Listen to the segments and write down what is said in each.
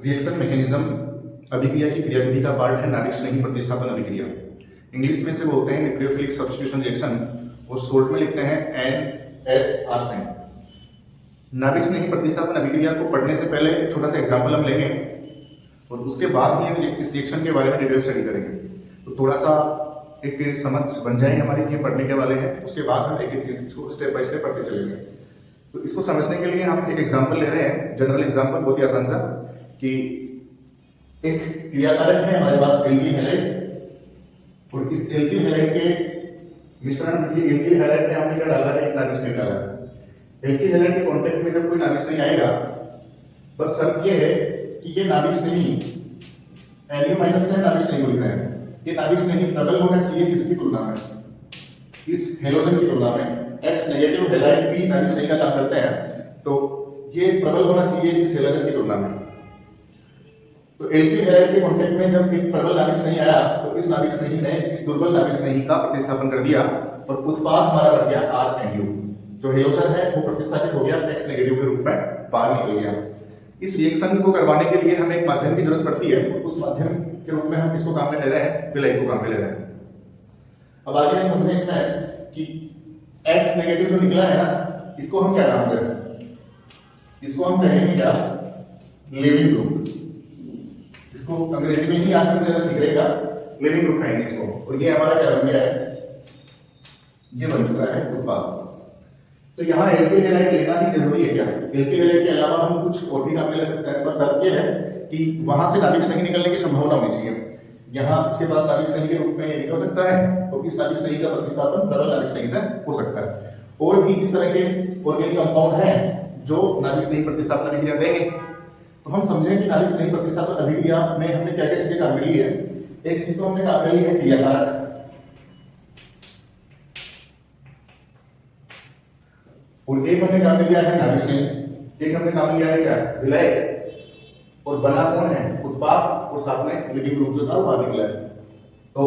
Reaction mechanism अभिक्रिया की क्रियाविधि का पार्ट है नाभिक स्नेही प्रतिस्थापन अभिक्रिया। इंग्लिश में से बोलते हैं न्यूक्लियोफिलिक सब्स्टिट्यूशन रिएक्शन और शॉर्ट में लिखते हैं NSR से। नाभिक स्नेही प्रतिस्थापन अभिक्रिया को पढ़ने से पहले एक छोटा सा एग्जाम्पल हम लेंगे और उसके बाद ही हम इस रिएक्शन के बारे में डिटेल स्टडी करेंगे। तो थोड़ा सा एक समझ बन जाएगी हमारी कि पढ़ने के वाले हैं, उसके बाद हम एक एक चीज को स्टेप बाय स्टेप पढ़ते चलेंगे। तो इसको समझने के लिए हम एक एग्जाम्पल ले रहे हैं, जनरल एग्जाम्पल, बहुत ही आसान सा, कि एक क्रियाकारक है हमारे पास एल्किल हैलाइड और इस एल्किल हैलाइड के मिश्रण, ये एल्किल हैलाइड में हमने क्या डाला है, एक नाभिक स्नेही डाला है। एल्किल हैलाइड के कांटेक्ट में जब कोई नाभिक स्नेही आएगा, बस शर्त ये है कि ये नाभिक स्नेही Lu माइनस है, नाभिक स्नेही को लिख रहे हैं। ये नाभिक स्नेही प्रबल होना चाहिए किसकी तुलना में, इस हेलोजन की तुलना में। X नेगेटिव हैलाइड भी नाभिक स्नेही का काम करते हैं, तो ये प्रबल होना चाहिए इस हेलोजन की तुलना में। तो एल्किल हैलाइड के कांटेक्ट में जब एक प्रबल नाभिक स्नेही आया तो इस नाभिक स्नेही ने इस दुर्बल नाभिक स्नेही का प्रतिस्थापन कर दिया और उत्पाद हमारा बन गया RNu। जो हेलोजन है वो प्रतिस्थापित हो गया, X नेगेटिव के रूप में बाहर निकल गया। इस रिएक्शन को करवाने के लिए हमें एक माध्यम की जरूरत पड़ती है, उस माध्यम के रूप में हम किसको काम में ले रहे हैं, विलायक को काम में ले रहे हैं। अब आगे हम समझें इसमें कि X नेगेटिव जो निकला है ना, इसको हम क्या नाम दें, इसको हम कहेंगे क्या, लीविंग ग्रुप। इसको अंग्रेजी में ही याद करने का ठीक रहेगा, लीविंग ग्रुप कहेंगे इसको। और ये हमारा क्या बन गया है, ये बन चुका है उत्पाद। तो यहाँ एल्किल हैलाइड लेना ही जरूरी है क्या, एल्किल हैलाइड के अलावा हम कुछ और भी काम में ले सकते हैं, बस शर्त ये है कि वहां से नाभिक स्नेही निकलने की संभावना होनी चाहिए। यहाँ इसके पास नाभिक स्नेही के रूप में ये निकल सकता है, तो इस नाभिक स्नेही का प्रतिस्थापन प्रबल नाभिक स्नेही से हो सकता है। और भी इस तरह के ऑर्गेनिक कंपाउंड हैं जो नाभिक स्नेही प्रतिस्थापन अभिक्रिया देंगे। तो हम समझें कि नाभिक स्नेही प्रतिस्थापन अभिक्रिया में हमने क्या क्या चीजें काम में ली है। एक चीज तो हमने काम में ली है क्रियाकारक, और एक हमने काम लिया है नाभिक स्नेही, एक हमने काम लिया है क्या, विलायक, और बना कौन है, उत्पाद, और साथ में लिविंग ग्रुप जो था वो बाहर निकला है। तो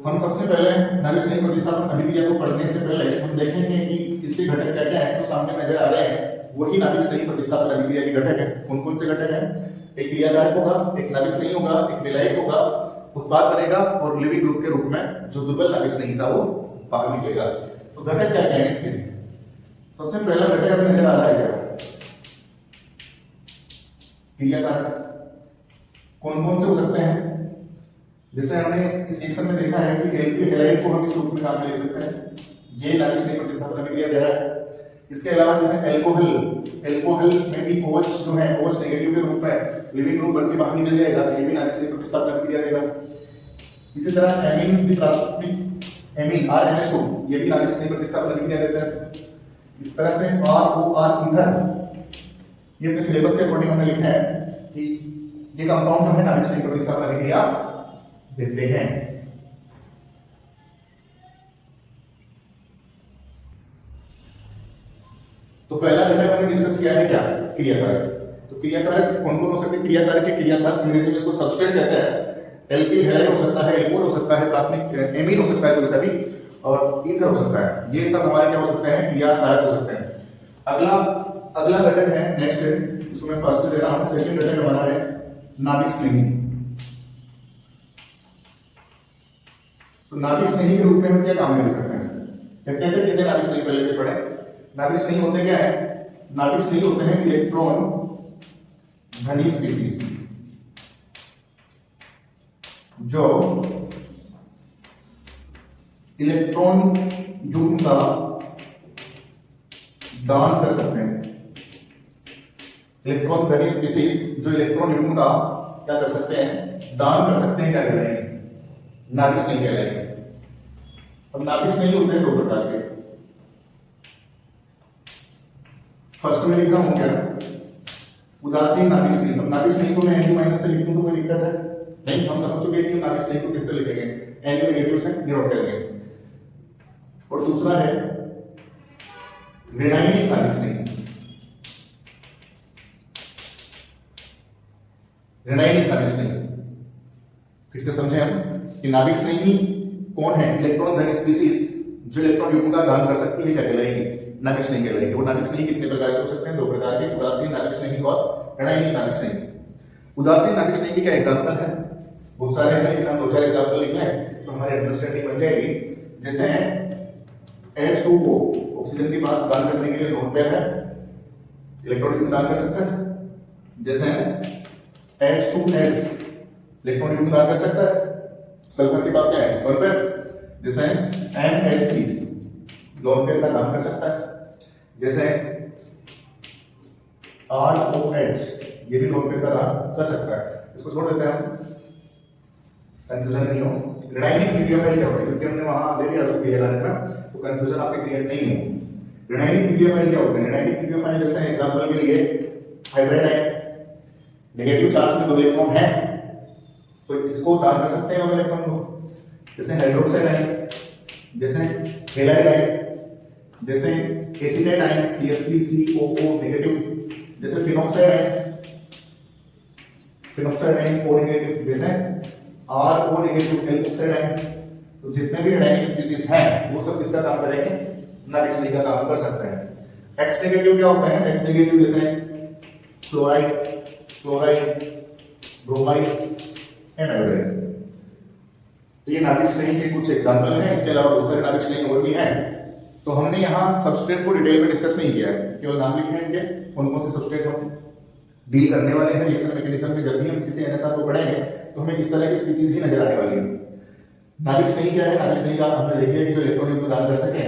हम सबसे पहले नाभिक स्नेही प्रतिस्थापन अभिक्रिया को पढ़ने से पहले हम देखेंगे कि इसके घटक क्या क्या है, तो सामने नजर आ रहे हैं वही नाभिक स्नेही प्रतिस्थापन अभिक्रिया के घटक है। कौन कौन से घटक हैं, एक क्रियाकारक होगा, एक नाभिक स्नेही होगा, एक विलायक होगा, उत्पाद बनेगा, और लिविंग ग्रुप के रूप में जो दुर्बल नाभिक स्नेही था वो बाहर निकलेगा। तो घटक क्या क्या है इसके, सबसे पहला घटक हमें नजर आ रहा है क्या, क्रियाकारक। कौन कौन से हो सकते हैं, जैसे हमने इस रिएक्शन में देखा है कि एल्किल हैलाइड को हम इस रूप में काम में ले सकते हैं, ये नाभिक स्नेही प्रतिस्थापन अभिक्रिया दे रहा है। इसके अलावा जैसे एल्कोहल, एल्कोहल में भी OH जो है, OH नेगेटिव के रूप में लिविंग ग्रुप बनके बाहर निकल जाएगा, तो ये भी नाभिक स्नेही प्रतिस्थापन अभिक्रिया देगा। इसी तरह एमीन्स भी प्राथमिक एमीन RNH2, ये भी नाभिक स्नेही प्रतिस्थापन अभिक्रिया देता है। इस तरह से ROR ईथर, ये अपने सिलेबस के अकॉर्डिंग हमने लिखा है कि ये कंपाउंड जो है नाभिक स्नेही प्रतिस्थापन अभिक्रिया देते हैं। तो पहला घटक हमने डिस्कस किया है क्या, क्रियाकारक। तो क्रियाकारक कौन कौन हो सकते हैं, क्रियाकारक के क्रियाकारक अंग्रेजी में इसको सबस्ट्रेट कहते हैं। एल्किल हैलाइड हो सकता है, एल्कोहल हो सकता है, प्राथमिक एमीन हो सकता है कोई सा भी, और ईथर हो सकता है। ये सब हमारे क्या हो सकते हैं, क्रियाकारक हो सकते हैं। अगला घटक है, नेक्स्ट है, इसको मैं फर्स्ट दे रहा हूं। सेकंड घटक हमारा है नाभिक स्नेही। तो नाभिक स्नेही के रूप में हम क्या काम में ले सकते हैं, कहते हैं किसे नाभिक स्नेही पहले से पढ़े। नाभिक स्नेही होते क्या है, नाभिक स्नेही होते हैं इलेक्ट्रॉन धनी स्पीसीज, जो इलेक्ट्रॉन युग्म का दान कर सकते हैं। इलेक्ट्रॉन धनी स्पीसीज जो इलेक्ट्रॉन युग्म का क्या कर सकते हैं, दान कर सकते हैं, क्या कहलाएंगे, नाभिक स्नेही कहलाएंगे। अब नाभिक स्नेही होते हैं दो प्रकार के। फर्स्ट में लिख रहा हूं क्या, उदासीन नाभिक स्नेही। अब नाभिक स्नेही को मैं Nu माइनस से लिख दूं तो कोई दिक्कत है नहीं, हम समझ चुके हैं कि नाभिक स्नेही को किससे लिखेंगे, Nu नेगेटिव से डिनोट करेंगे। और दूसरा है ऋणायनिक नाभिक स्नेही। ऋणायनिक नाभिक स्नेही किससे समझे हम कि नाभिक स्नेही कौन है, इलेक्ट्रॉन धनी स्पीसीज जो इलेक्ट्रॉन युग्म का दान कर सकती है, क्या कहलाएगी, नाभिक स्नेही कहलाएगी। वो नाभिक स्नेही कितने प्रकार के हो सकते हैं, दो प्रकार के, उदासीन नाभिक स्नेही और ऋणायनिक नाभिक स्नेही। उदासीन नाभिक स्नेही के क्या एग्जाम्पल है? बहुत सारे हैं, लेकिन हम 2-4 एग्जाम्पल लिख लें तो हमारी अंडरस्टैंडिंग बन जाएगी। जैसे H2O ऑक्सीजन के पास दान करने के लिए लोन पेयर है, इलेक्ट्रॉन युग्म दान कर सकता है। जैसे H2S इलेक्ट्रॉन युग्म दान कर सकता है। सल्फर के पास क्या है? Lone pair. जैसे NH3 लोन पेयर का दान कर सकता है। जैसे ROH ये भी लोन पेयर का दान कर सकता है। इसको छोड़ देते हैं हम, कंफ्यूजन नहीं हो। ऋणायनिक न्यूक्लियोफाइल क्या होते हैं? क्योंकि हमने वहां दे दिया उसको दिया था, तो कंफ्यूजन आपके क्रिएट नहीं हो। ऋणायनिक न्यूक्लियोफाइल क्या होते हैं? ऋणायनिक न्यूक्लियोफाइल जैसे एग्जांपल के लिए हाइड्राइड है, नेगेटिव चार्ज में 2 इलेक्ट्रॉन है, तो इसको दान कर सकते हैं 2 इलेक्ट्रॉन को। जैसे हाइड्रोक्साइड है, जैसे हेलाइड है, जैसे एसिटाइड आयन CH3COO नेगेटिव, जैसे फिनोक्साइड है, फिनोक्साइड आयन O नेगेटिव, जैसे RO नेगेटिव एल्कोक्साइड आयन। तो जितने भी ऋणायनिक स्पीशीज हैं वो सब किसका काम करेंगे? नाभिक स्नेही का काम कर सकते हैं। X नेगेटिव क्या होता है? X नेगेटिव जैसे fluoride, chloride, bromide and iodide. तो ये नाभिक स्नेही के कुछ एग्जांपल हैं। इसके अलावा बहुत सारे नाभिक स्नेही और भी हैं। तो हमने यहाँ सबस्ट्रेट को डिटेल में डिस्कस नहीं किया है, केवल नाम लिखे हैं इनके, कौन कौन से सबस्ट्रेट हम डील करने वाले हैं रिएक्शन मैकेनिज्म में। जब भी हम किसी NSR को पढ़ेंगे तो हमें इस तरह की स्पीशीज ही नजर आने वाली है। नाभिक स्नेही क्या है? नाभिक स्नेही का हमने देख लिया कि जो इलेक्ट्रॉन युग्म दान कर सके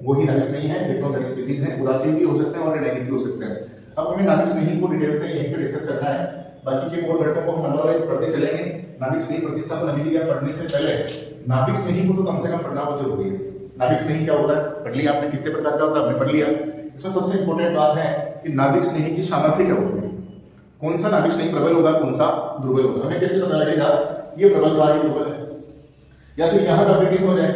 वो ही नाभिक स्नेही है। इलेक्ट्रॉन धनी स्पीशीज हैं, उदासीन भी हो सकते हैं और ऋणायनिक भी हो सकते हैं। अब हमें नाभिक स्नेही को डिटेल से यहीं पे डिस्कस करना है। बाकी के और घटकों को हम नंबर वाइज पढ़ते चलेंगे। नाभिक स्नेही प्रतिस्थापन अभिक्रिया पढ़ने से पहले नाभिक स्नेही को तो कम से कम पढ़ना बहुत जरूरी है। नाभिक स्नेही क्या होता है पढ़ लिया आपने, कितने प्रकार का होता है आपने पढ़ लिया। इसमें सबसे इंपॉर्टेंट बात है कि नाभिक स्नेही की सामर्थ्य क्या होती है, कौन सा नाभिक स्नेही प्रबल होगा, कौन सा दुर्बल होगा। हमें कैसे पता लगेगा ये प्रबल था ये दुर्बल है? या फिर यहाँ कंपटीशन हो जाए,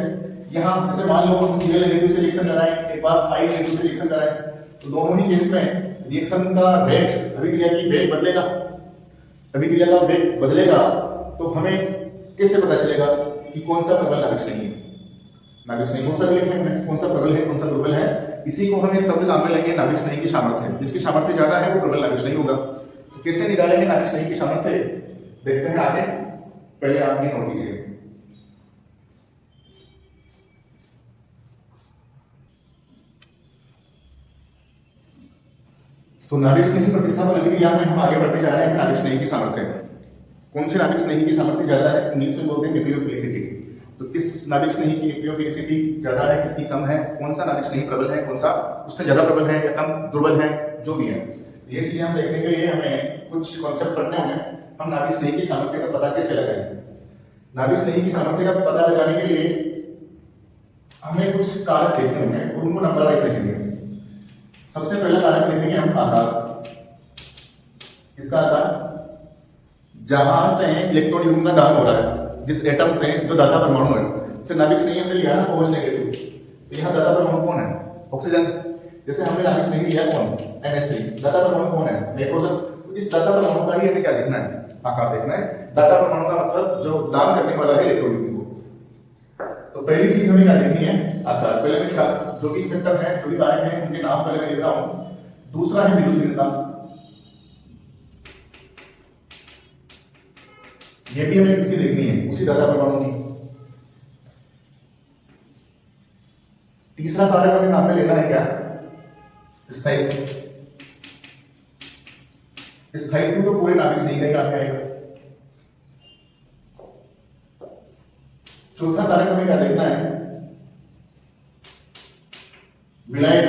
यहाँ जैसे मान लो हम Cl नेगेटिव से रिएक्शन कराएं, एक बार I नेगेटिव से रिएक्शन कराएं, तो दोनों ही केस में रिएक्शन का रेट, अभिक्रिया की वेग बदलेगा। अभिक्रिया का वेग बदलेगा तो हमें कैसे पता चलेगा कि कौन सा प्रबल नाभिक स्नेही है? नाभिक स्नेही कौन सा लिखेंगे, कौन सा प्रबल है, कौन सा दुर्बल है, इसी को हम एक शब्द काम में लेंगे नाभिक स्नेही की सामर्थ्य। जिसकी सामर्थ्य ज्यादा है वो प्रबल नाभिक स्नेही होगा। तो कैसे निकालेंगे नाभिक स्नेही की सामर्थ्य, देखते हैं आगे। पहले आप ये नोट कीजिए। तो नाभिक स्नेही प्रतिस्थापन अभिक्रिया में हम आगे बढ़ते जा रहे हैं। नाभिक स्नेही की सामर्थ्य, कौन से नाभिक स्नेही की सामर्थ्य ज्यादा है? इंग्लिश में बोलते हैं न्यूक्लियोफिलिसिटी। तो किस नाभिक स्नेही की न्यूक्लियोफिलिसिटी ज्यादा है, किसकी कम है, कौन सा नाभिक स्नेही प्रबल है, कौन सा उससे ज्यादा प्रबल है या कम दुर्बल है, जो भी है। ये चीजें हम देखने के लिए हमें कुछ कॉन्सेप्ट पढ़ने होंगे। हम नाभिक स्नेही की सामर्थ्य का पता कैसे लगाएंगे? नाभिक स्नेही की सामर्थ्य का पता लगाने के लिए हमें कुछ कारक देखने होंगे और उनको नंबर वाइज देखेंगे। सबसे पहला कारक देखेंगे हम आकार। इसका आकार, जहां से इलेक्ट्रॉन युग्म का दान हो रहा है, जिस एटम से जो दाता परमाणु है, जैसे नाभिक स्नेही हमने लिया ना OH नेगेटिव, तो यहाँ दाता परमाणु कौन है? ऑक्सीजन। जैसे हमने नाभिक स्नेही लिया कौन? NH3, दाता परमाणु कौन है? नाइट्रोजन। तो इस दाता परमाणु का ही हमें क्या देखना है? आकार देखना है। दाता परमाणु का मतलब जो दान करने वाला है इलेक्ट्रॉन युग्म को। तो पहली चीज हमें क्या देखनी है? आकार। पहले मैं जो भी फैक्टर है, जो भी कारक है, उनके नाम पहले मैं लिख रहा हूं। दूसरा है विद्युत ऋणता, ये भी हमें किसकी देखनी है? उसी दाता परमाणु की। तीसरा कारक हमें काम में लेना है क्या? स्थायित्व। स्थायित्व तो पूरे नाभिक स्नेही का ही काम में आएगा। चौथा कारक हमें क्या देखना है? विलायक।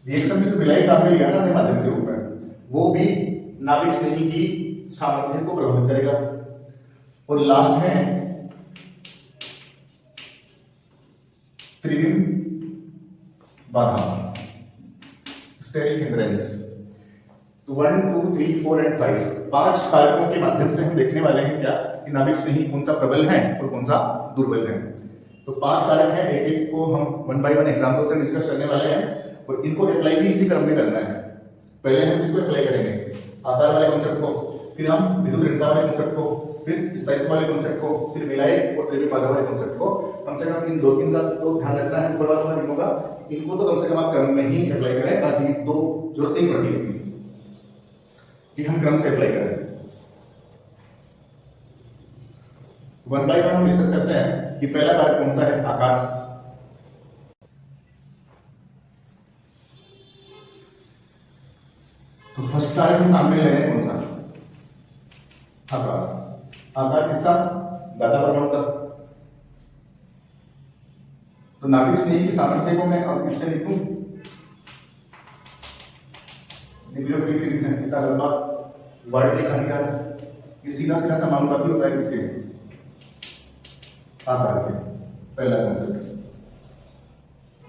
रिएक्शन में जो विलायक काम में लिया ना अपने माध्यम के रूप में, वो भी नाभिक स्नेही की सामर्थ्य को प्रभावित करेगा। और लास्ट में त्रिविम बाधा, स्टेरिक हिंड्रेंस। तो 1, 2, 3, 4 एंड 5 पांच कारकों के माध्यम से हम देखने वाले हैं क्या कि नाभिक स्नेही कौन सा प्रबल है और कौन सा दुर्बल है। तो 5 कारक हैं, एक एक को हम 1 बाय 1 एग्जांपल से डिस्कस करने वाले हैं और इनको अप्लाई भी इसी क्रम में करना है। पहले हम इसको अप्लाई करेंगे आकार वाले कॉन्सेप्ट को, फिर हम विद्युत ऋणता वाले कॉन्सेप्ट को, फिर स्थायित्व वाले कॉन्सेप्ट को, फिर विलायक और त्रिविम बाधा वाले कॉन्सेप्ट को। कम से कम इन 2-3 का तो ध्यान रखना है। ऊपर वाला तीनों का, इनको तो कम से कम आप क्रम में ही अप्लाई करें, बाकी 2 जरूरत नहीं पड़ती। कि हम क्रम से अप्लाई करें। 1 बाय 1 हम डिस्कस करते हैं कि पहला कार्य कौन सा है, आकार। तो फर्स्ट कार्य हम काम में ले रहे हैं कौन सा, आकार। आकार किसका, दाता परमाणु का। तो नाभिक स्नेही की सामर्थ्य को मैं अब इससे लिखूं, न्यूक्लियोफिलिक से इतना लंबा वर्ड लिखा नहीं जा रहा, ये सीधा सीधा समानुपाती होता है किसके, आकार के। पहला कॉन्सेप्ट,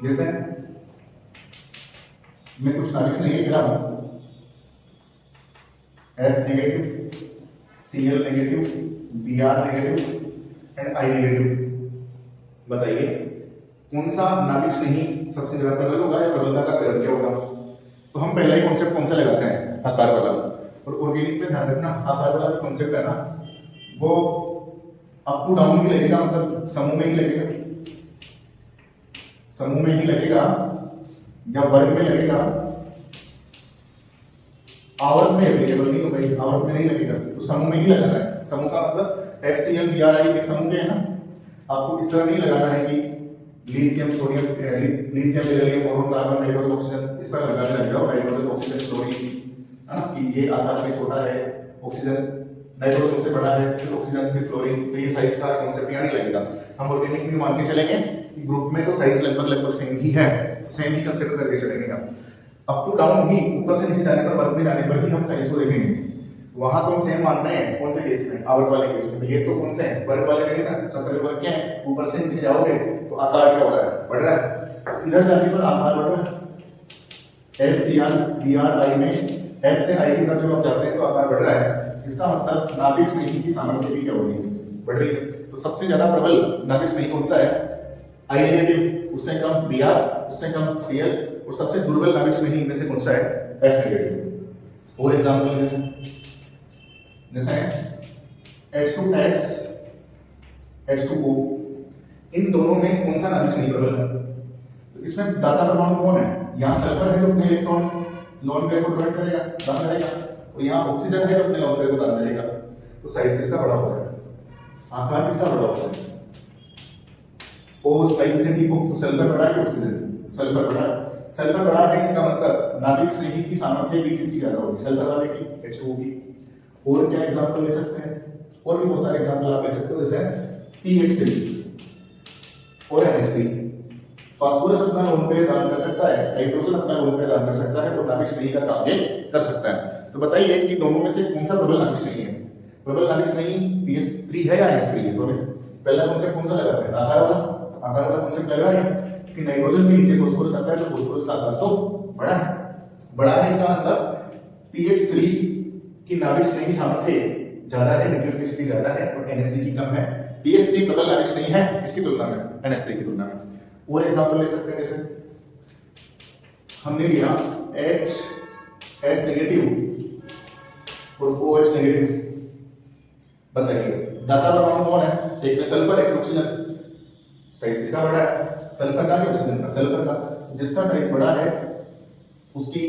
जैसे मैं कुछ नाभिक स्नेही लिख रहा हूं, F negative, Cl negative, Br negative and I negative. बताइए कौन सा नाभिक स्नेही सबसे ज्यादा प्रबल होगा या प्रबलता का क्रम क्या होगा। तो हम पहला ही कॉन्सेप्ट कौन सा लगाते हैं, आकार वाला। और ऑर्गेनिक पे ध्यान रखना, आकार वाला जो कॉन्सेप्ट है ना वो अप टू डाउन ही लगेगा, मतलब समूह में ही लगेगा, समूह में ही लगेगा या वर्ग में लगेगा, आवर्त में एप्लीकेबल नहीं होगा, आवर्त में नहीं लगेगा, तो समूह में ही लगाना है। समूह का मतलब HCl Bri एक समूह के है ना, आपको इस तरह नहीं लगाना है कि lithium sodium lithium beryllium boron carbon nitrogen oxygen इस तरह लगाने लग जाओ, हाइड्रोजन ऑक्सीजन फ्लोरीन है ना, कि ये आकार में छोटा है, ऑक्सीजन नाइट्रोजन उससे बड़ा है, फिर ऑक्सीजन फिर फ्लोरीन, तो ये साइज का कॉन्सेप्ट यहाँ नहीं लगेगा। हम ऑर्गेनिक में मान के चलेंगे कि ग्रुप में तो साइज लगभग सेम ही है, सेम ही कंसीडर करके चलेंगे हम। अप टू डाउन ही, ऊपर से नीचे जाने पर, वर्ग में जाने पर ही हम साइज को देखेंगे। वहां तो हम सेम मान रहे हैं, कौन से केस में, आवर्त वाले केस में। तो ये तो कौन से हैं, वर्ग वाले केस हैं, चक्र वर्ग क्या है, ऊपर से नीचे जाओगे तो आकार क्या हो रहा है, बढ़ रहा है। इधर जाने पर आकार बढ़ रहा है, FCl Bri में F से I की तरफ जब आप जाते हैं तो आकार बढ़ रहा है। इसका मतलब नाभिक स्नेही की सामर्थ्य भी क्या हो रही है, बढ़ रही है। तो सबसे ज्यादा प्रबल नाभिक स्नेही कौन सा है, I नेगेटिव, उससे कम Br, उससे कम Cl, और सबसे दुर्बल नाभिक स्नेही इनमें से कौन सा है, F नेगेटिव। और एग्जांपल जैसे H2S H2O, इन दोनों में कौन सा नाभिक स्नेही प्रबल है। तो इसमें दाता परमाणु कौन है, यहाँ सल्फर है जो अपने इलेक्ट्रॉन लोन पेयर को प्रोवाइड करेगा, दान करेगा, और यहाँ ऑक्सीजन है जो अपने लोन पेयर को दान करेगा। तो साइज किसका बड़ा होता है, आकार किसका बड़ा होता है, O स्पाइक से ठीक हो, तो सल्फर बड़ा है, ऑक्सीजन सल्फर बड़ा है। सल्फर बड़ा है इसका मतलब नाभिक स्नेही की सामर्थ्य भी किसकी ज्यादा होगी, सल्फर वाले की, H2O की। और क्या एग्जांपल ले सकते हैं, और भी बहुत सारे एग्जांपल आप ले सकते हो, जैसे PH3 और NH3। फास्फोरस अपना लोन पेयर दान कर सकता है, नाइट्रोजन अपना लोन पेयर दान कर सकता है, और नाभिक स्नेही का काम ये कर सकता है। तो बताइए कि दोनों में से कौन सा प्रबल नाभिक स्नेही है। प्रबल नाभिक स्नेही PH3 है या NH3 है। तो पहला कॉन्सेप्ट कौन सा लगाते हैं, आकार वाला। आकार वाला कॉन्सेप्ट लगाया कि नाइट्रोजन के नीचे फास्फोरस आता है, तो फास्फोरस का आकार तो बड़ा है, बड़ा है। इसका मतलब PH3 की नाभिक स्नेही सामर्थ्य ज्यादा है, न्यूक्लियोफिलिसिटी ज्यादा है, और NH3 की कम है। PH3 प्रबल नाभिक स्नेही है किसकी तुलना में, NH3 की तुलना में। और एग्जांपल ले सकते हैं, जैसे हमने लिया HS नेगेटिव और OH नेगेटिव। बताइए दाता परमाणु कौन है, एक में सल्फर एक में ऑक्सीजन। साइज किसका बड़ा है, सल्फर का या ऑक्सीजन का, सल्फर का। जिसका साइज बड़ा है उसकी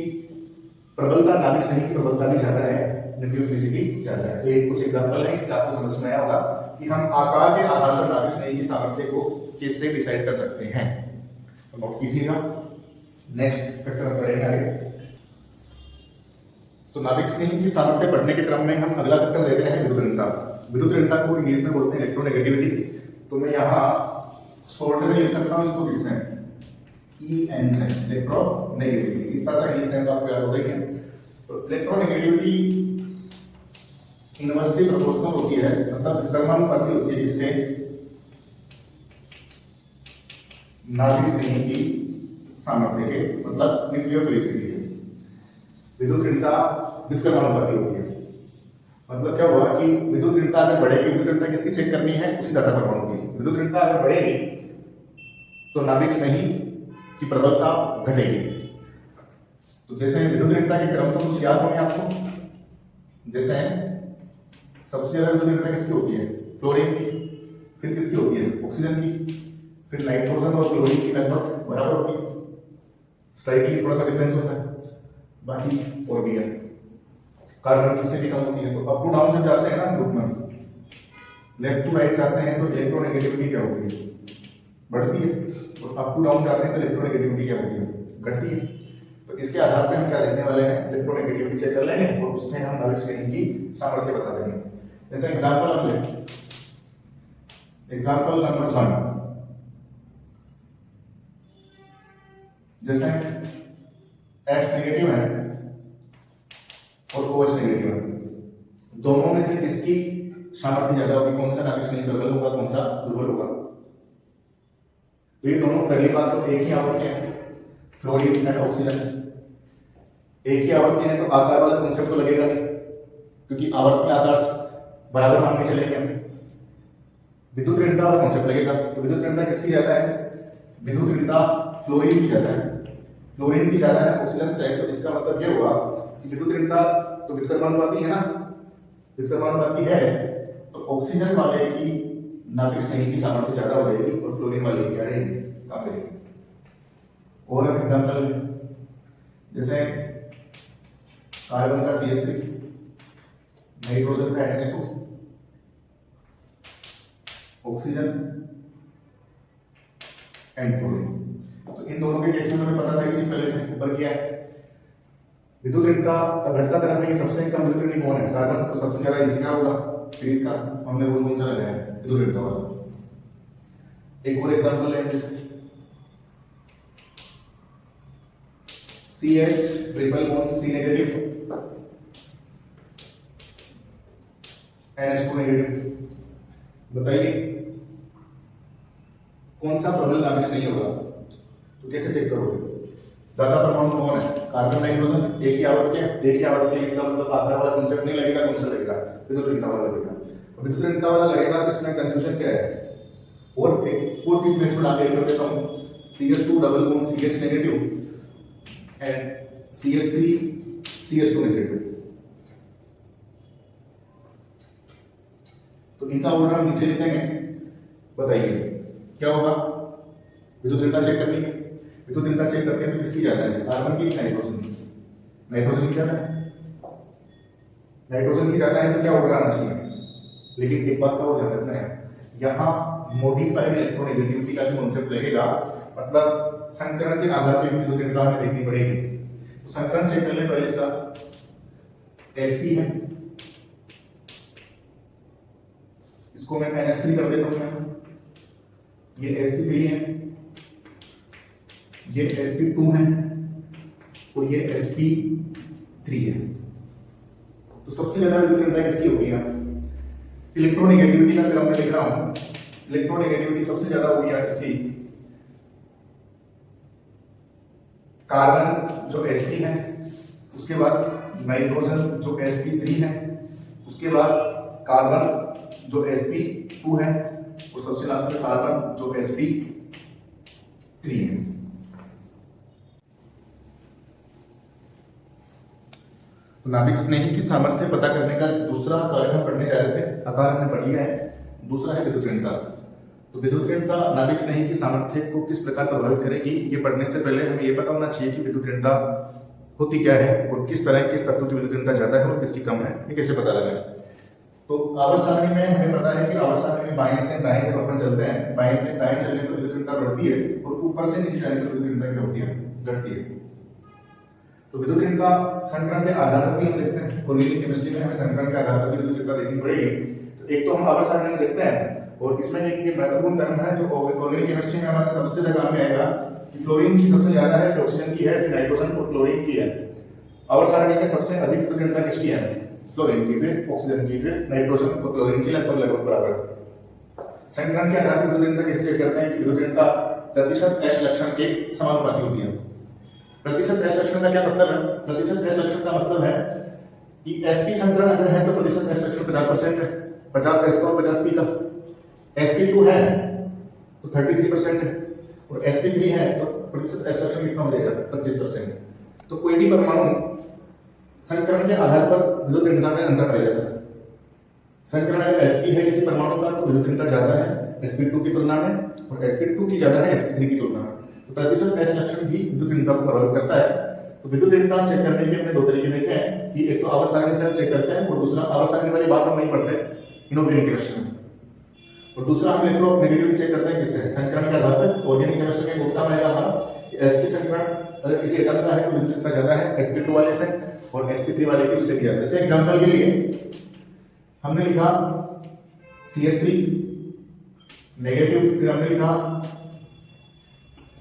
प्रबलता, नाभिक स्नेही की प्रबलता भी ज्यादा है, न्यूक्लियोफिलिसिटी ज्यादा है। तो ये कुछ एग्जांपल है, इससे आपको समझ में आया होगा कि हम आकार के आधार पर नाभिक स्नेही की सामर्थ्य को किससे डिसाइड कर सकते हैं। तो नोट कीजिएगा, नेक्स्ट फैक्टर हम पढ़ेंगे आगे। तो नाभिक स्नेही की सामर्थ्य बढ़ने के क्रम में हम अगला फैक्टर देते हैं विद्युत ऋणता। विद्युत ऋणता को इंग्लिश में बोलते हैं इलेक्ट्रोनेगेटिविटी। तो मैं यहाँ शॉर्ट में लिख सकता हूँ इसको किससे, EN से, इलेक्ट्रोनेगेटिविटी। इतना सा इंग्लिश नेम तो आपको याद होगा ही है। तो इलेक्ट्रोनेगेटिविटी इनवर्सली प्रोपोर्शनल होती है, मतलब क्रमानुपाती होती है किसके, नाभिक स्नेही की सामर्थ्य के, मतलब न्यूक्लियोफिलिसिटी के। विद्युत ऋणता व्युत्क्रमानुपाती होती है। मतलब क्या हुआ कि विद्युत ऋणता अगर बढ़ेगी, विद्युत ऋणता किसकी चेक करनी है, उसी दाता परमाणु की। विद्युत ऋणता अगर बढ़ेगी तो नाभिक स्नेही की प्रबलता घटेगी। तो जैसे विद्युत ऋणता के क्रम तो कुछ याद होंगे आपको। जैसे सबसे ज्यादा विद्युत ऋणता किसकी होती है, फ्लोरीन की, फिर किसकी होती है, ऑक्सीजन की, फिर नाइट्रोजन और क्लोरीन की लगभग बराबर होती है, स्लाइटली थोड़ा सा डिफरेंस होता है, बाकी और भी है। कार्बन की से भी कम होती है। तो अप टू डाउन जब जाते हैं ना ग्रुप में, लेफ्ट टू राइट जाते हैं तो इलेक्ट्रोनेगेटिविटी क्या होती है, बढ़ती है। और अप टू डाउन जाते हैं तो इलेक्ट्रोनेगेटिविटी क्या होती है, घटती है। तो इसके आधार पर हम क्या देखने वाले हैं, इलेक्ट्रोनेगेटिविटी चेक कर लेंगे और उससे हम नाभिक श्रेणी की सामर्थ्य बता देंगे। जैसे एग्जांपल हम लें, एग्जांपल नंबर 1, जैसे F नेगेटिव है और OH नेगेटिव है, दोनों में से किसकी सामर्थ्य ज्यादा होगी, कौन सा नाभिक श्रेणी प्रबल होगा, कौन सा दुर्बल होगा। तो ये दोनों पहली बात तो एक ही आवृत्ति है, फ्लोरीन एंड ऑक्सीजन एक ही आवृत्ति है, तो आकार वाला कॉन्सेप्ट तो लगेगा नहीं, क्योंकि आवर्त में आकार बराबर मान के चलेंगे हम। विद्युत ऋणता वाला कॉन्सेप्ट लगेगा। तो विद्युत ऋणता किसकी ज्यादा है, विद्युत ऋणता फ्लोरीन की ज्यादा है, फ्लोरीन की ज्यादा है ऑक्सीजन से। तो इसका मतलब ये हुआ कि विद्युत ऋणता तो व्युत्क्रमानुपाती है ना, व्युत्क्रमानुपाती है, तो ऑक्सीजन वाले की नाभिक श्रेणी की सामर्थ्य ज्यादा हो जाएगी और फ्लोरीन वाले की क्या रहेगी, कम रहेगी। और हम एग्जांपल जैसे कार्बन का CH3, नाइट्रोजन का NH2, ऑक्सीजन एंड फ्लोरीन। तो इन दोनों के केस में हमें पता था इसी पहले से ऊपर किया है। विद्युत ऋणता घटता क्रम में सबसे कम विद्युत ऋणी कौन है, कार्बन, तो सबसे ज्यादा इसी का होगा। फिर इसका हमने रूल कौन सा लगाया है, विद्युत ऋणता वाला। एक और एग्जांपल है, जैसे CH triple bond C negative, NH2 negative. बताइए कौन सा प्रबल नाभिक श्रेणी होगा, तो कैसे चेक करोगे। दाता परमाणु कौन है, कार्बन नाइट्रोजन, एक ही आवृत्ति है, एक ही आवृत्ति है, इसका मतलब आकार वाला कॉन्सेप्ट नहीं लगेगा, कौन सा लगेगा, विद्युत ऋणता वाला लगेगा। और विद्युत ऋणता वाला लगेगा तो इसमें कंफ्यूजन क्या है। और एक और चीज मैं इसमें आगे कर देता हूं, CH2 double bond CH negative and CH3 CH2 negative. तो इनका ऑर्डर हम नीचे लिखेंगे। बताइए क्या होगा, विद्युत ऋणता चेक करनी है। विद्युत ऋणता चेक करते हैं तो किसकी ज्यादा है, कार्बन की, नाइट्रोजन की। नाइट्रोजन की ज्यादा है, नाइट्रोजन की ज्यादा है, तो क्या ऑर्डर आना चाहिए। लेकिन एक बात का और ध्यान रखना है, यहाँ मॉडिफाइड इलेक्ट्रोनेगेटिविटी का भी कॉन्सेप्ट लगेगा, मतलब संकरण के आधार पर विद्युत ऋणता हमें देखनी पड़ेगी। तो संकरण चेक कर ले पहले, इसका Sp है, इसको मैं NH3 कर देता हूं, ये Sp3 है, ये Sp2 है और ये Sp3 है। तो सबसे ज्यादा विद्युत ऋणता किसकी होगी, इलेक्ट्रोनेगेटिविटी का क्रम में लिख रहा हूं। इलेक्ट्रोनेगेटिविटी सबसे ज्यादा होगी इसकी, कार्बन जो Sp है, उसके बाद नाइट्रोजन जो Sp3 है, उसके बाद कार्बन जो Sp2 है और सबसे लास्ट में कार्बन जो Sp3 है। तो नाभिक स्नेही की सामर्थ्य पता करने का दूसरा कार्य हम पढ़ने जा रहे थे, आकार हमने पढ़ लिया है। दूसरा है विद्युत ऋणता। तो विद्युत ऋणता नाभिक स्नेही की सामर्थ्य को किस प्रकार प्रभावित करेगी, ये पढ़ने से पहले हमें ये पता होना चाहिए कि विद्युत ऋणता होती क्या है और किस तरह किस तत्व की विद्युत ऋणता ज्यादा है और किसकी कम है, ये कैसे पता लगाएं। तो आवर्त सारणी में हमें पता है कि आवर्त सारणी में बाएं से दाएं जब अपन चलते हैं, बाएं से दाएं चलने पर विद्युत ऋणता बढ़ती है और ऊपर से नीचे जाने पर विद्युत ऋणता क्या होती है, घटती है। तो विद्युत ऋणता संकरण के आधार पर भी हम देखते हैं, ऑर्गेनिक केमिस्ट्री में हमें संकरण के आधार पर भी विद्युत ऋणता देखनी पड़ेगी। तो एक तो हम आवर्त सारणी में देखते हैं, और इसमें एक महत्वपूर्ण टर्म है जो ऑर्गेनिक केमिस्ट्री में हमारे सबसे ज्यादा काम में आएगा कि फ्लोरीन की सबसे ज्यादा है, फिर ऑक्सीजन की है, फिर नाइट्रोजन और क्लोरीन की है। आवर्त सारणी में सबसे अधिक विद्युत ऋणता किसकी है, फ्लोरीन की, फिर ऑक्सीजन की, फिर नाइट्रोजन और क्लोरीन की, लगभग बराबर। संकरण के आधार पर विद्युत ऋणता कैसे चेक करते हैं कि विद्युत ऋणता प्रतिशत S लक्षण के समानुपाती होती है। प्रतिशत S लक्षण का क्या मतलब है, प्रतिशत S लक्षण का मतलब है कि Sp संकरण अगर है तो प्रतिशत S लक्षण 50% है, 50 S का और 50 P का। Sp2 है तो 33% है और Sp3 है तो प्रतिशत S लक्षण कितना हो जाएगा, 25%। तो कोई भी परमाणु संकरण के आधार पर विद्युत ऋणता में अंतर पाया जाता है। संकरण अगर Sp है किसी परमाणु का तो विद्युत ऋणता ज्यादा है Sp2 की तुलना में, और Sp2 की ज्यादा है Sp3 की तुलना में। तो प्रतिशत S लक्षण भी विद्युत ऋणता को प्रभावित करता है। तो विद्युत ऋणता चेक करने के अपने दो तरीके देखे हैं कि एक तो आवर्त सारणी से चेक करते हैं और दूसरा आवर्त सारणी वाली बात हम नहीं पढ़ते इनऑर्गेनिक केमिस्ट्री में, और दूसरा हम इलेक्ट्रोनेगेटिविटी चेक करते हैं किससे, संकरण के आधार पर। ऑर्गेनिक केमिस्ट्री में उत्तर आएगा हमारा sp संकरण अगर किसी एटम का है तो विद्युत ऋणता ज्यादा है sp2 वाले से, और sp3 वाले की उससे भी ज्यादा। जैसे एग्जांपल के लिए हमने लिखा CH3 नेगेटिव, फिर हमने लिखा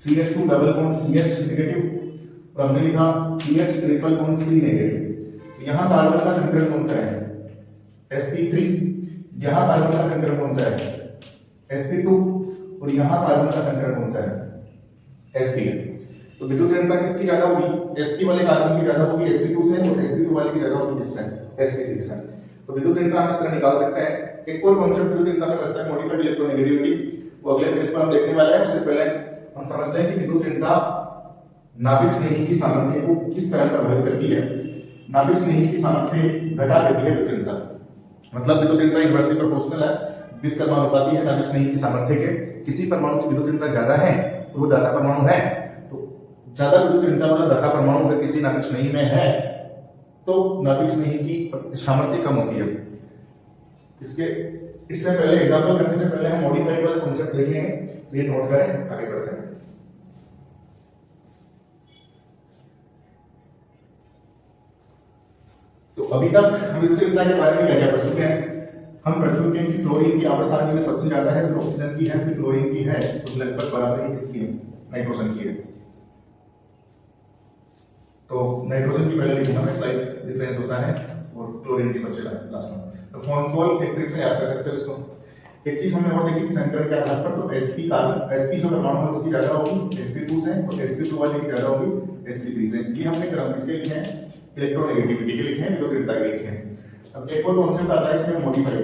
CH2 double bond CH negative, और हमने लिखा CH triple bond C negative. यहाँ कार्बन का संकरण कौन सा है, sp3, यहाँ कार्बन का संकरण कौन सा है, sp2, और यहाँ कार्बन का संकरण कौन सा है, sp। तो विद्युत ऋणता किसकी ज्यादा होगी, sp वाले कार्बन की ज्यादा होगी sp2 से, और sp2 वाले की ज्यादा होगी किससे, sp3 से। तो विद्युत ऋणता हम इस तरह निकाल सकते हैं। एक और कॉन्सेप्ट विद्युत ऋणता में बचता है मॉडिफाइड इलेक्ट्रोनेगेटिविटी, वो अगले पेज पर हम देखने वाले हैं। उससे पहले हम समझ लें कि विद्युत ऋणता नाभिक स्नेही की सामर्थ्य को किस तरह प्रभावित करती है। नाभिक स्नेही की सामर्थ्य घटा देती है विद्युत ऋणता, मतलब विद्युत ऋणता इनवर्सली प्रोपोर्शनल है विद्युत कर्मानुपाती है नाभिक स्नेही की सामर्थ्य के। किसी परमाणु की विद्युत ऋणता ज्यादा है और वो दाता परमाणु है, तो ज्यादा विद्युत ऋणता वाला दाता परमाणु अगर किसी नाभिक स्नेही में है तो नाभिक स्नेही की सामर्थ्य कम होती है। इससे पहले एग्जांपल करने से पहले हम मॉडिफाइड वाले कॉन्सेप्ट देखेंगे, ये नोट करें, आगे बढ़ते हैं। तो अभी तक हम विद्युत ऋणता के बारे में क्या क्या पढ़ चुके हैं। हम पढ़ चुके हैं कि फ्लोरीन की आवर्त सारणी में सबसे ज्यादा है, फिर ऑक्सीजन की है, फिर क्लोरीन की है, तो लगभग बराबर ही किसकी है, नाइट्रोजन की है। तो नाइट्रोजन की पहले लिखूंगा मैं, स्लाइड डिफरेंस होता है, और क्लोरीन की सबसे लास्ट में। तो फोनफॉल एक ट्रिक से याद कर सकते हो इसको। एक चीज हमने और देखी संकरण के आधार पर, तो sp कार्बन sp जो परमाणु है उसकी ज्यादा होगी sp2 से, और sp2 वाले की ज्यादा होगी sp3 से। ये हमने क्रम किसके लिखे हैं, इलेक्ट्रोनेगेटिविटी के लिखे हैं, विद्युत ऋणता के लिखे हैं। अब एक और कॉन्सेप्ट आता है इसमें, मॉडिफाइड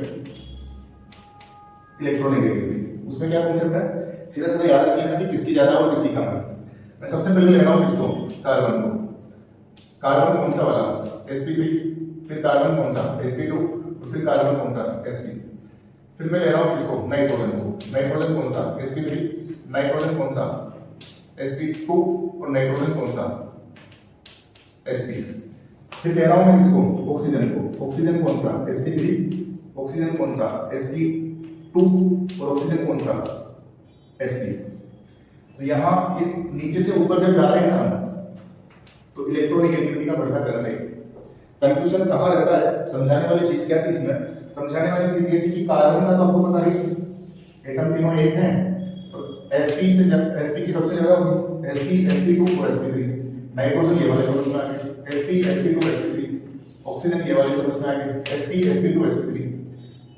इलेक्ट्रोनेगेटिविटी। उसमें क्या कॉन्सेप्ट है, सीधा सीधा याद रख लेना कि किसकी ज्यादा और किसकी कम है। मैं सबसे पहले ले रहा हूं किसको, कार्बन को। कार्बन कौन सा वाला, sp3, फिर कार्बन कौन सा, sp2, और फिर कार्बन कौन सा, sp। फिर मैं ले रहा हूं किसको, नाइट्रोजन को। नाइट्रोजन कौन सा, sp3, नाइट्रोजन कौन सा, sp2, और नाइट्रोजन कौन सा, sp। फिर ले रहा हूं मैं किसको, ऑक्सीजन को। ऑक्सीजन कौन सा, sp3, ऑक्सीजन कौन सा, sp2, और ऑक्सीजन कौन सा, sp। तो यहाँ ये नीचे से ऊपर जब जा रहे हैं ना, तो इलेक्ट्रोनेगेटिविटी का बढ़ता क्रम है। कंफ्यूजन कहाँ रहता है, समझाने वाली चीज क्या थी इसमें, समझाने वाली चीज ये थी कि कार्बन का तो आपको पता है एटम तीनों एक हैं, तो sp से जब sp की सबसे ज्यादा होगी sp sp2 और sp3। नाइट्रोजन ये वाले समझ में आ गए, sp sp2 sp3। ऑक्सीजन ये वाले समझ में आ गए, sp sp2 sp3।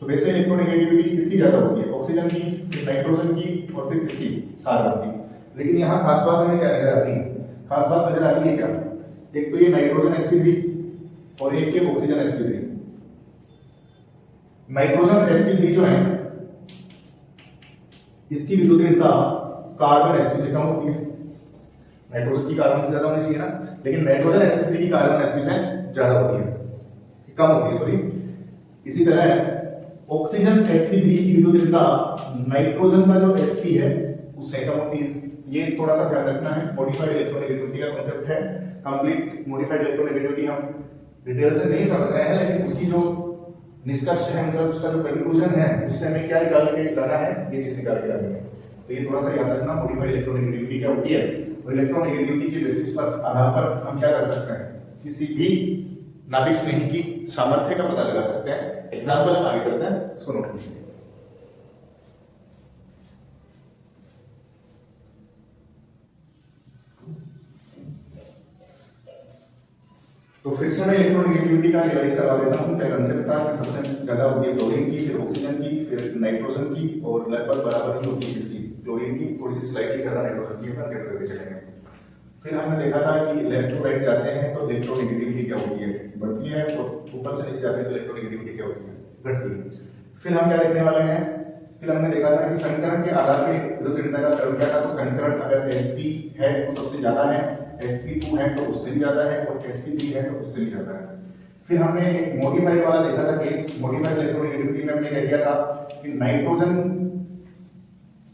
तो वैसे इलेक्ट्रोनेगेटिविटी किसकी ज्यादा होती है, ऑक्सीजन की, फिर नाइट्रोजन की, और फिर किसकी, कार्बन की। लेकिन यहाँ खास बात हमें क्या नजर आती है, खास बात नजर आती है क्या, एक तो ये नाइट्रोजन sp3 और एक ये ऑक्सीजन sp3। नाइट्रोजन sp3 जो है इसकी विद्युत ऋणता कार्बन sp से कम होती है। नाइट्रोजन की कार्बन से ज्यादा होनी चाहिए ना, लेकिन नाइट्रोजन sp3 की कार्बन sp से ज्यादा होती है, कम होती है, सॉरी। इसी तरह ऑक्सीजन sp3 की विद्युत ऋणता नाइट्रोजन का जो sp है उससे कम होती है। ये थोड़ा सा ध्यान रखना है, मॉडिफाइड इलेक्ट्रोनेगेटिविटी का कांसेप्ट है। कंप्लीट मॉडिफाइड इलेक्ट्रोनेगेटिविटी हम डिटेल से नहीं समझ रहे हैं, लेकिन उसकी जो निष्कर्ष है, मतलब उसका जो कंक्लूजन है, उससे हमें क्या निकाल के लाना है, ये चीज निकाल के लानी है। तो ये थोड़ा सा याद रखना, मॉडिफाइड इलेक्ट्रोनेगेटिविटी क्या होती है, और इलेक्ट्रोनेगेटिविटी के बेसिस पर, आधार पर हम क्या कर सकते हैं, किसी भी नाभिक स्नेही की सामर्थ्य का पता लगा सकते हैं। एग्जाम्पल हम आगे करते हैं, इसको नोट कीजिए। तो फिर से मैं इलेक्ट्रोनेगेटिविटी का रिवाइज करवा देता हूँ। क्या कंसेप्ट था कि सबसे ज्यादा होती है फ्लोरीन की, फिर ऑक्सीजन की, फिर नाइट्रोजन की, और लगभग बराबर ही होती है किसकी, क्लोरीन की, थोड़ी सी स्लाइटली ज्यादा नाइट्रोजन की, कंसेप्ट करके चलेंगे। फिर हमने देखा था कि लेफ्ट टू राइट जाते हैं तो इलेक्ट्रोनेगेटिविटी क्या होती है, बढ़ती है, और ऊपर से नीचे जाते हैं तो इलेक्ट्रोनेगेटिविटी क्या होती है, घटती है। फिर हम क्या देखने वाले हैं, फिर हमने देखा था कि संकरण के आधार पर विद्युत ऋणता का क्रम क्या था। तो संकरण अगर sp है तो सबसे ज्यादा है, sp2 है तो उससे भी ज्यादा है, और sp3 है तो उससे भी ज्यादा है। फिर हमने एक मॉडिफाइड वाला देखा था केस। मॉडिफाइड इलेक्ट्रोनेगेटिविटी में हमने क्या किया था कि नाइट्रोजन,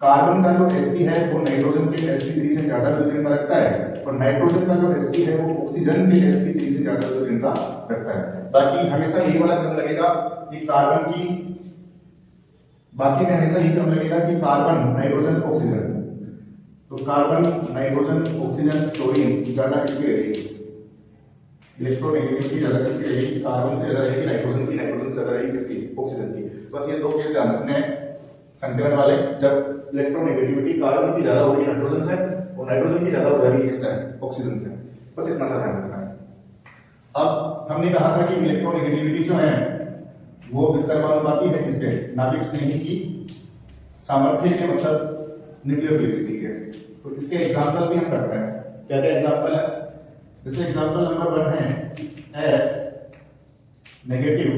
कार्बन का जो sp है वो नाइट्रोजन के sp3 से ज्यादा विद्युत ऋणता रखता है, और नाइट्रोजन का जो sp है वो ऑक्सीजन के sp3 से ज्यादा भिन्नता रखता है। बाकी हमेशा यही वाला क्रम लगेगा कि कार्बन की, बाकी में हमेशा यही क्रम लगेगा कि कार्बन नाइट्रोजन ऑक्सीजन, तो कार्बन नाइट्रोजन ऑक्सीजन फ्लोरीन ज्यादा किसकी रहेगी, इलेक्ट्रोनेगेटिविटी ज्यादा किसकी रहेगी, कार्बन से ज्यादा रहेगी नाइट्रोजन की, नाइट्रोजन से ज्यादा रहेगी किसकी, ऑक्सीजन की। बस ये दो केस ध्यान रखने हैं संकरण वाले, जब इलेक्ट्रोनेगेटिविटी कार्बन की ज्यादा होगी नाइट्रोजन से और नाइट्रोजन की ज्यादा हो जाएगी किससे, ऑक्सीजन से। बस इतना सा ध्यान रखना है। अब हमने कहा था कि इलेक्ट्रोनेगेटिविटी जो है वो विकर्मानुपाती है किसके, नाभिक स्नेही की सामर्थ्य के, मतलब न्यूक्लियोफिलिसिटी के। तो इसके एग्जांपल भी हम करते हैं। क्या क्या एग्जांपल है, जैसे एग्जांपल नंबर 1 है F नेगेटिव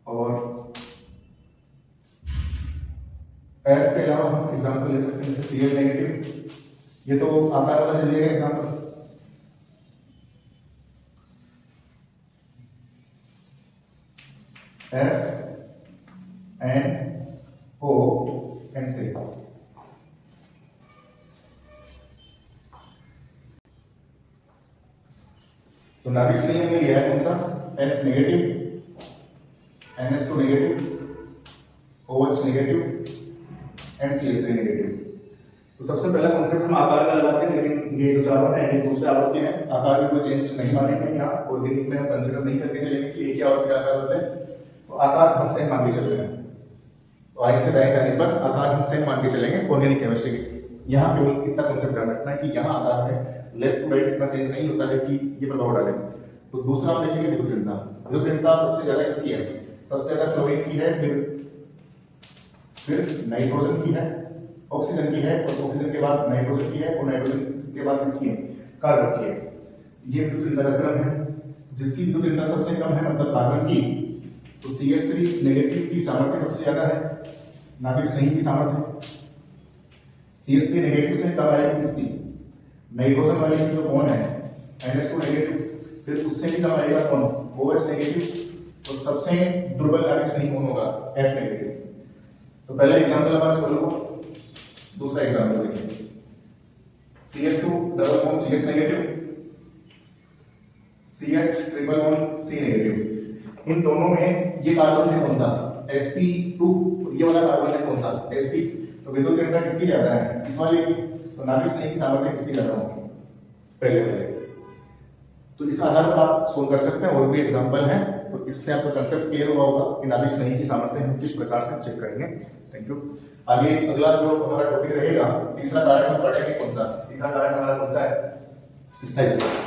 और F के अलावा हम एग्जांपल ले सकते हैं जैसे Cl नेगेटिव, ये तो आकार वाला चलिएगा एग्जांपल। FNO and C। तो नाभिक स्नेही हमने लिया है कौन सा, F negative, NH2 negative, OH negative and CH3 negative. तो सबसे पहला कॉन्सेप्ट हम आकार का लगाते हैं, लेकिन ये जो चारों हैं ये दूसरे आवर्त के हैं, आकार में कोई चेंज नहीं मानेंगे यहाँ, ऑर्गेनिक में हम कंसीडर नहीं करके चलेंगे कि एक ही आवर्त के आकार होते हैं। तो आकार हम सेम मान के चल रहे हैं, तो आई से दाएं जाने पर आकार हम सेम मान के चलेंगे ऑर्गेनिक केमिस्ट्री के। यहाँ केवल इतना कॉन्सेप्ट ध्यान रखना है कि यहाँ आकार में लेफ्ट टू राइट इतना चेंज नहीं होता है कि ये प्रभाव डाले। तो दूसरा हम देखेंगे विद्युत ऋणता। विद्युत ऋणता सबसे ज्यादा किसकी है, सबसे ज्यादा फ्लोरीन की है, फिर नाइट्रोजन की है, ऑक्सीजन की है, और ऑक्सीजन के बाद नाइट्रोजन की है, और नाइट्रोजन के बाद किसकी है, कार्बन की है। ये विद्युत ऋणता का क्रम है। जिसकी विद्युत ऋणता सबसे कम है मतलब कार्बन की, तो CH3 नेगेटिव की सामर्थ्य सबसे ज्यादा है, नाभिक स्नेही की सामर्थ्य। CH3 नेगेटिव से कम आएगी किसकी, नाइट्रोजन वाले की जो कौन है NH2 नेगेटिव, फिर उससे भी कम आएगा कौन, OH नेगेटिव, तो सबसे दुर्बल नाभिक स्नेही कौन होगा, F नेगेटिव। तो पहला एग्जांपल हमारा सोल्व हो, दूसरा एग्जांपल देखिए CH2 double bond CH negative, CH triple bond C negative. इन दोनों में ये कार्बन है कौन सा, sp2, ये वाला कार्बन है कौन सा, sp। तो विद्युत ऋणता किसकी ज्यादा है, इस वाले की, तो नाभिक स्नेही की सामर्थ्य किसकी ज्यादा होगी, पहले वाले। तो इस आधार पर आप सोल्व कर सकते हैं, और भी एग्जांपल हैं, तो इससे आपको कंसेप्ट क्लियर हुआ होगा कि नाभिक स्नेही की सामर्थ्य हम किस प्रकार से चेक करेंगे। Thank you. आगे अगला जो हमारा टॉपिक रहेगा, तीसरा कारक हम पढ़ेंगे कौन सा, तीसरा कारक हमारा कौन सा है, स्थायित्व।